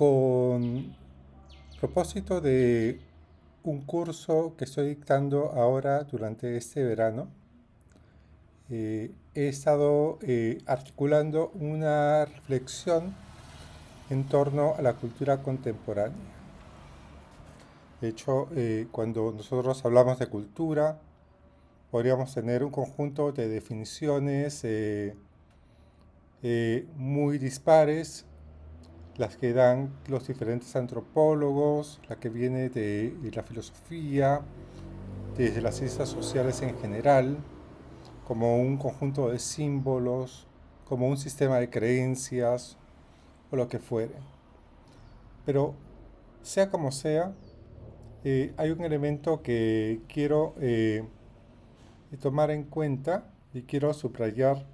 Con propósito de un curso que estoy dictando ahora durante este verano, he estado articulando una reflexión en torno a la cultura contemporánea. De hecho, cuando nosotros hablamos de cultura, podríamos tener un conjunto de definiciones muy dispares, las que dan los diferentes antropólogos, la que viene de la filosofía, desde las ciencias sociales en general, como un conjunto de símbolos, como un sistema de creencias o lo que fuere. Pero sea como sea, hay un elemento que quiero tomar en cuenta y quiero subrayar.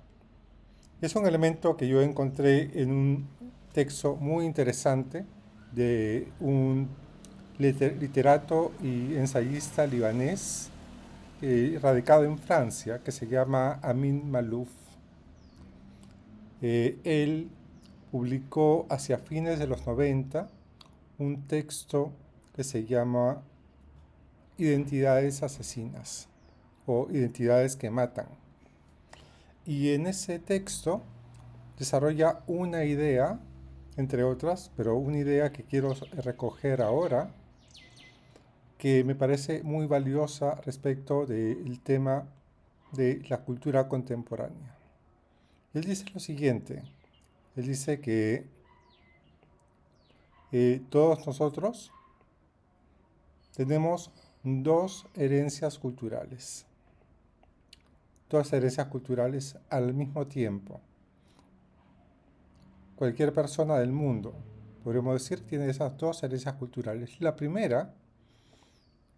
Es un elemento que yo encontré en un texto muy interesante de un literato y ensayista libanés radicado en Francia que se llama Amin Malouf. Él publicó hacia fines de los 90 un texto que se llama Identidades asesinas o Identidades que matan. Y en ese texto desarrolla una idea, entre otras, pero una idea que quiero recoger ahora, que me parece muy valiosa respecto del tema de la cultura contemporánea. Él dice lo siguiente, él dice que todos nosotros tenemos dos herencias culturales al mismo tiempo. Cualquier persona del mundo, podríamos decir, tiene esas dos herencias culturales. La primera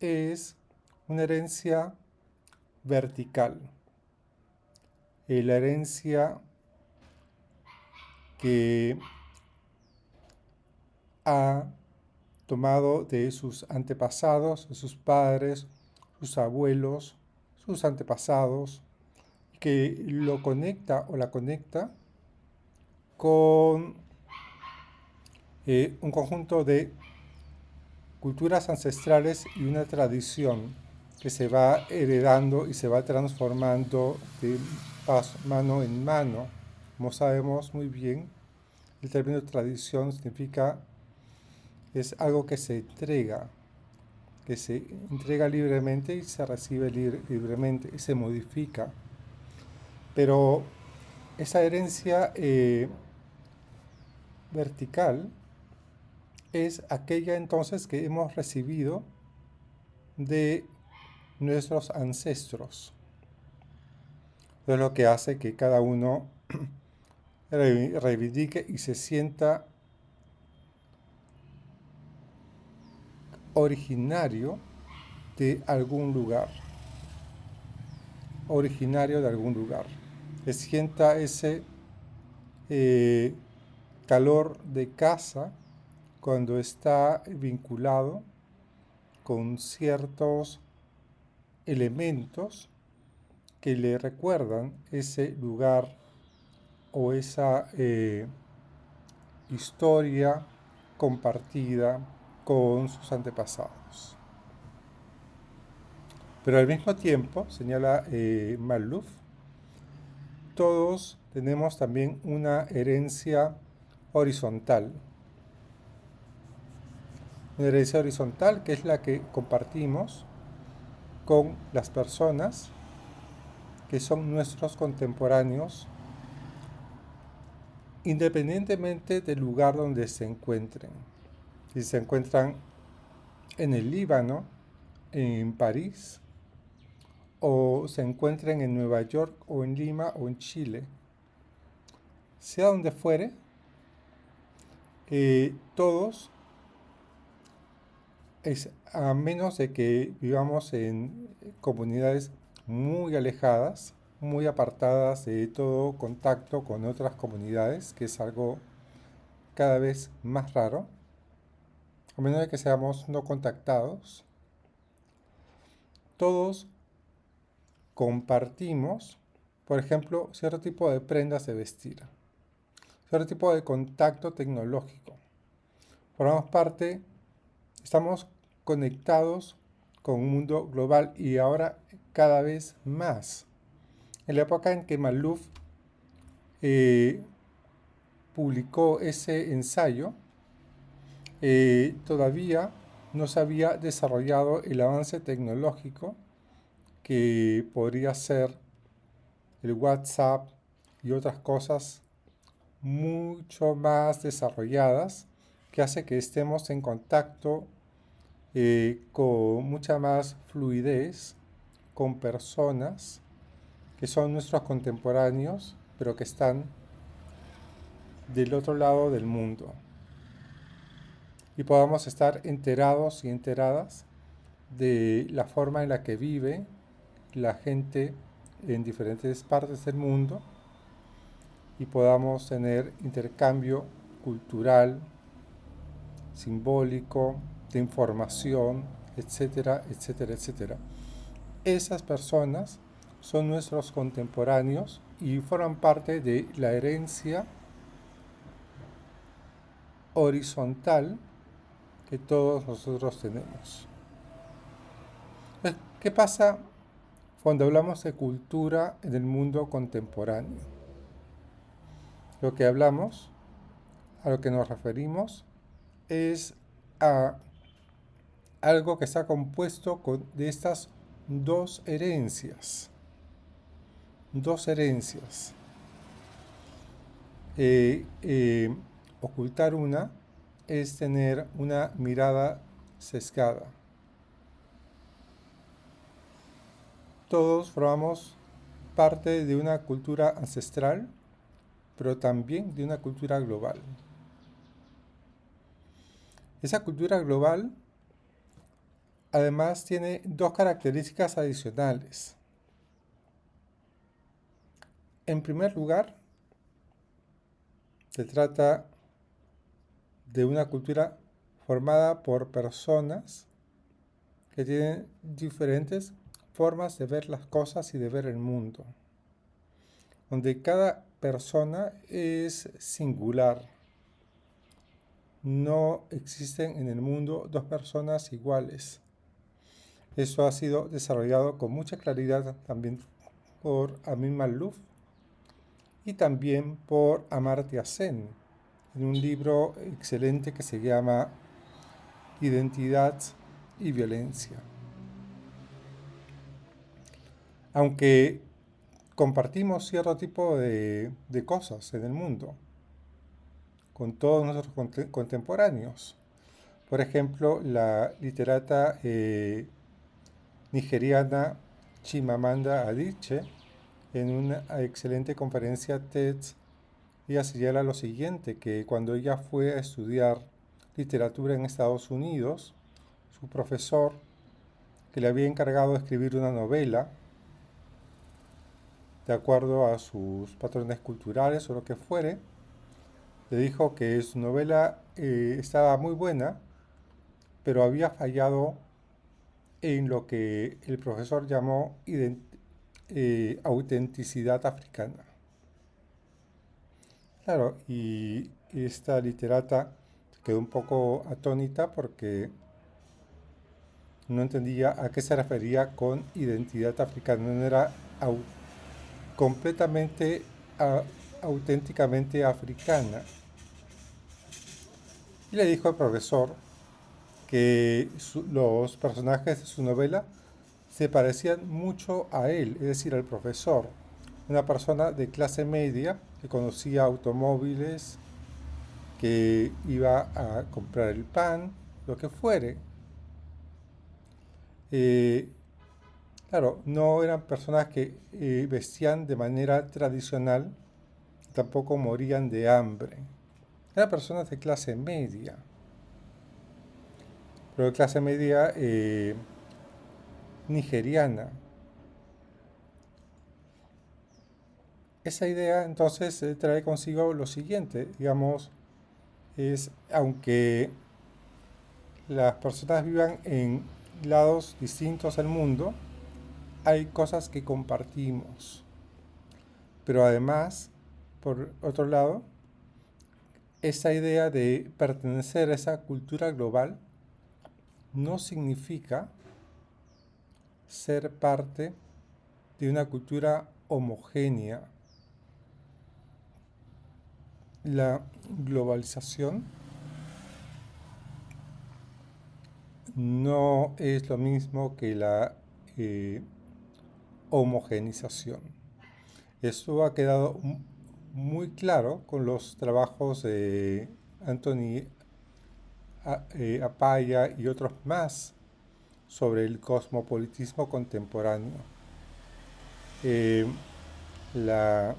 es una herencia vertical, la herencia que ha tomado de sus antepasados, de sus padres, sus abuelos, sus antepasados, que lo conecta o la conecta con un conjunto de culturas ancestrales y una tradición que se va heredando y se va transformando de mano en mano. Como sabemos muy bien, el término tradición significa es algo que se entrega libremente y se recibe libremente y se modifica. Pero esa herencia vertical es aquella entonces que hemos recibido de nuestros ancestros. Es lo que hace que cada uno reivindique y se sienta originario de algún lugar. Originario de algún lugar. Se sienta ese calor de casa cuando está vinculado con ciertos elementos que le recuerdan ese lugar o esa historia compartida con sus antepasados. Pero al mismo tiempo, señala Malouf, todos tenemos también una herencia horizontal. Una herencia horizontal que es la que compartimos con las personas que son nuestros contemporáneos, independientemente del lugar donde se encuentren. Si se encuentran en el Líbano, en París, o se encuentren en Nueva York, o en Lima, o en Chile, sea donde fuere, todos, a menos de que vivamos en comunidades muy alejadas, muy apartadas de todo contacto con otras comunidades, que es algo cada vez más raro, a menos de que seamos no contactados, todos compartimos, por ejemplo, cierto tipo de prendas de vestir, cierto tipo de contacto tecnológico. formamos parte, estamos conectados con un mundo global y ahora cada vez más. En la época en que Maluf publicó ese ensayo, todavía no se había desarrollado el avance tecnológico que podría ser el WhatsApp y otras cosas mucho más desarrolladas que hace que estemos en contacto con mucha más fluidez con personas que son nuestros contemporáneos, pero que están del otro lado del mundo. Y podamos estar enterados y enteradas de la forma en la que vive la gente en diferentes partes del mundo y podamos tener intercambio cultural, simbólico, de información, etcétera, etcétera, etcétera. Esas personas son nuestros contemporáneos y forman parte de la herencia horizontal que todos nosotros tenemos. ¿Qué pasa cuando hablamos de cultura en el mundo contemporáneo? Lo que hablamos, a lo que nos referimos, es a algo que está compuesto de estas dos herencias. Ocultar una es tener una mirada sesgada. Todos formamos parte de una cultura ancestral, pero también de una cultura global. Esa cultura global además tiene dos características adicionales. En primer lugar, se trata de una cultura formada por personas que tienen diferentes formas de ver las cosas y de ver el mundo, donde cada persona es singular. No existen en el mundo dos personas iguales. Eso ha sido desarrollado con mucha claridad también por Amin Maalouf y también por Amartya Sen, en un libro excelente que se llama Identidad y Violencia. Aunque compartimos cierto tipo de cosas en el mundo con todos nuestros contemporáneos. Por ejemplo, la literata nigeriana Chimamanda Adichie, en una excelente conferencia TED, ella señala lo siguiente, que cuando ella fue a estudiar literatura en Estados Unidos, su profesor, que le había encargado de escribir una novela, de acuerdo a sus patrones culturales o lo que fuere, le dijo que su novela estaba muy buena, pero había fallado en lo que el profesor llamó autenticidad africana. Claro, y esta literata quedó un poco atónita porque no entendía a qué se refería con identidad africana. No era completamente, auténticamente africana. Y le dijo al profesor que los personajes de su novela se parecían mucho a él, es decir, al profesor, una persona de clase media que conocía automóviles, que iba a comprar el pan, lo que fuere. Claro, no eran personas que vestían de manera tradicional, tampoco morían de hambre. Eran personas de clase media, pero de clase media nigeriana. Esa idea entonces trae consigo lo siguiente, digamos, es aunque las personas vivan en lados distintos del mundo, hay cosas que compartimos. Pero además, por otro lado, esa idea de pertenecer a esa cultura global no significa ser parte de una cultura homogénea. La globalización no es lo mismo que la homogenización. Esto ha quedado muy claro con los trabajos de Anthony Apaya y otros más sobre el cosmopolitismo contemporáneo. La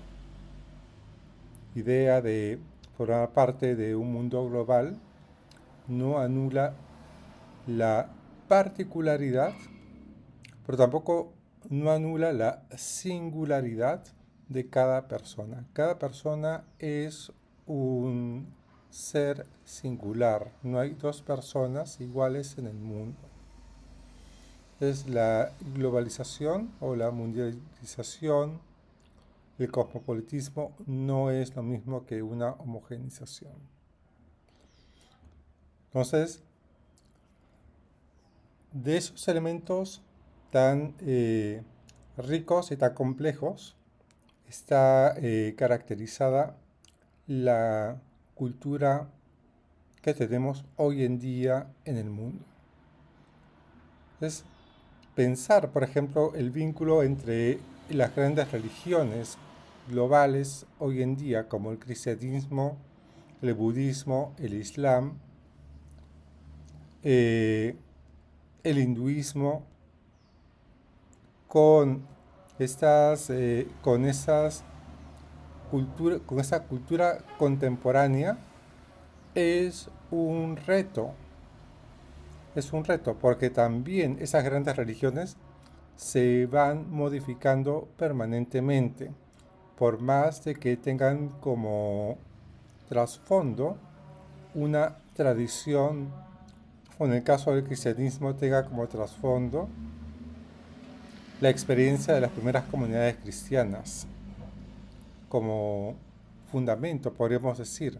idea de formar parte de un mundo global no anula la particularidad, pero tampoco no anula la singularidad de cada persona. Cada persona es un ser singular. No hay dos personas iguales en el mundo. Es la globalización o la mundialización, el cosmopolitismo no es lo mismo que una homogenización. Entonces, de esos elementos tan ricos y tan complejos está caracterizada la cultura que tenemos hoy en día en el mundo. Es pensar, por ejemplo, el vínculo entre las grandes religiones globales hoy en día, como el cristianismo, el budismo, el islam, el hinduismo, con con esa cultura contemporánea, es un reto. Es un reto porque también esas grandes religiones se van modificando permanentemente, por más de que tengan como trasfondo una tradición, o en el caso del cristianismo tenga como trasfondo la experiencia de las primeras comunidades cristianas, como fundamento, podríamos decir,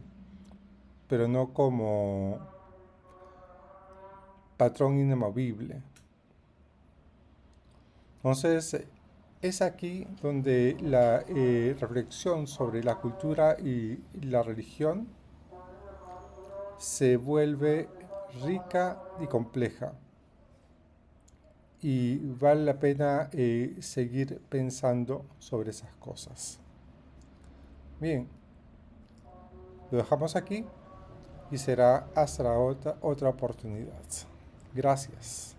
pero no como patrón inamovible. Entonces, es aquí donde la reflexión sobre la cultura y la religión se vuelve rica y compleja. Y vale la pena seguir pensando sobre esas cosas. Bien, lo dejamos aquí y será hasta otra oportunidad. Gracias.